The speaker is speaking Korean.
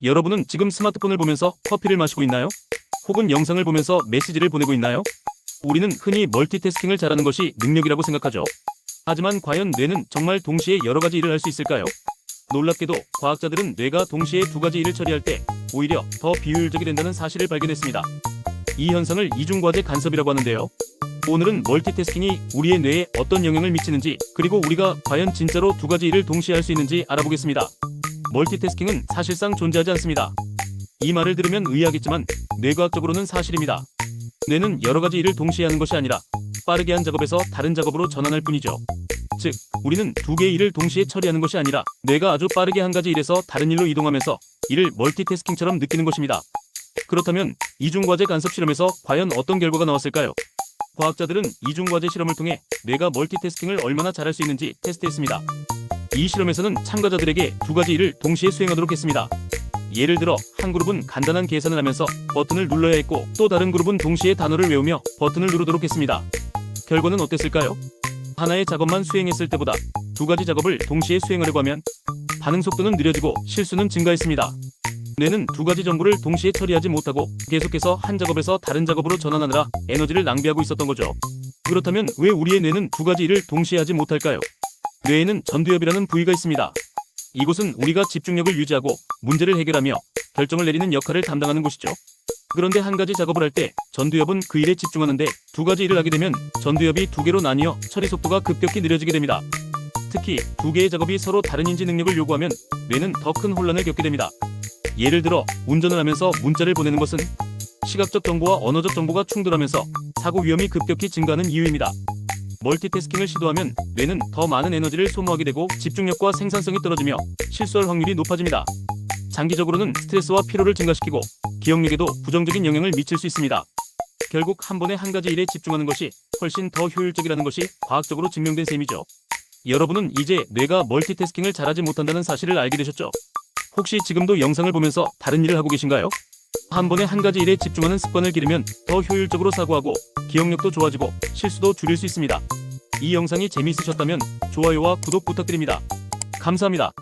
여러분은 지금 스마트폰을 보면서 커피를 마시고 있나요? 혹은 영상을 보면서 메시지를 보내고 있나요? 우리는 흔히 멀티태스킹을 잘하는 것이 능력이라고 생각하죠. 하지만 과연 뇌는 정말 동시에 여러 가지 일을 할 수 있을까요? 놀랍게도 과학자들은 뇌가 동시에 두 가지 일을 처리할 때 오히려 더 비효율적이 된다는 사실을 발견했습니다. 이 현상을 이중과제 간섭이라고 하는데요. 오늘은 멀티태스킹이 우리의 뇌에 어떤 영향을 미치는지, 그리고 우리가 과연 진짜로 두 가지 일을 동시에 할 수 있는지 알아보겠습니다. 멀티태스킹은 사실상 존재하지 않습니다. 이 말을 들으면 의아하겠지만 뇌과학적으로는 사실입니다. 뇌는 여러 가지 일을 동시에 하는 것이 아니라 빠르게 한 작업에서 다른 작업으로 전환할 뿐이죠. 즉, 우리는 두 개의 일을 동시에 처리하는 것이 아니라 뇌가 아주 빠르게 한 가지 일에서 다른 일로 이동하면서 이를 멀티태스킹처럼 느끼는 것입니다. 그렇다면 이중과제 간섭 실험에서 과연 어떤 결과가 나왔을까요? 과학자들은 이중과제 실험을 통해 뇌가 멀티태스킹을 얼마나 잘할 수 있는지 테스트했습니다. 이 실험에서는 참가자들에게 두 가지 일을 동시에 수행하도록 했습니다. 예를 들어 한 그룹은 간단한 계산을 하면서 버튼을 눌러야 했고, 또 다른 그룹은 동시에 단어를 외우며 버튼을 누르도록 했습니다. 결과는 어땠을까요? 하나의 작업만 수행했을 때보다 두 가지 작업을 동시에 수행하려고 하면 반응 속도는 느려지고 실수는 증가했습니다. 뇌는 두 가지 정보를 동시에 처리하지 못하고 계속해서 한 작업에서 다른 작업으로 전환하느라 에너지를 낭비하고 있었던 거죠. 그렇다면 왜 우리의 뇌는 두 가지 일을 동시에 하지 못할까요? 뇌에는 전두엽이라는 부위가 있습니다. 이곳은 우리가 집중력을 유지하고 문제를 해결하며 결정을 내리는 역할을 담당하는 곳이죠. 그런데 한 가지 작업을 할 때 전두엽은 그 일에 집중하는데 두 가지 일을 하게 되면 전두엽이 두 개로 나뉘어 처리 속도가 급격히 느려지게 됩니다. 특히 두 개의 작업이 서로 다른 인지 능력을 요구하면 뇌는 더 큰 혼란을 겪게 됩니다. 예를 들어 운전을 하면서 문자를 보내는 것은 시각적 정보와 언어적 정보가 충돌하면서 사고 위험이 급격히 증가하는 이유입니다. 멀티태스킹을 시도하면 뇌는 더 많은 에너지를 소모하게 되고 집중력과 생산성이 떨어지며 실수할 확률이 높아집니다. 장기적으로는 스트레스와 피로를 증가시키고 기억력에도 부정적인 영향을 미칠 수 있습니다. 결국 한 번에 한 가지 일에 집중하는 것이 훨씬 더 효율적이라는 것이 과학적으로 증명된 셈이죠. 여러분은 이제 뇌가 멀티태스킹을 잘하지 못한다는 사실을 알게 되셨죠? 혹시 지금도 영상을 보면서 다른 일을 하고 계신가요? 한 번에 한 가지 일에 집중하는 습관을 기르면 더 효율적으로 사고하고 기억력도 좋아지고 실수도 줄일 수 있습니다. 이 영상이 재미있으셨다면 좋아요와 구독 부탁드립니다. 감사합니다.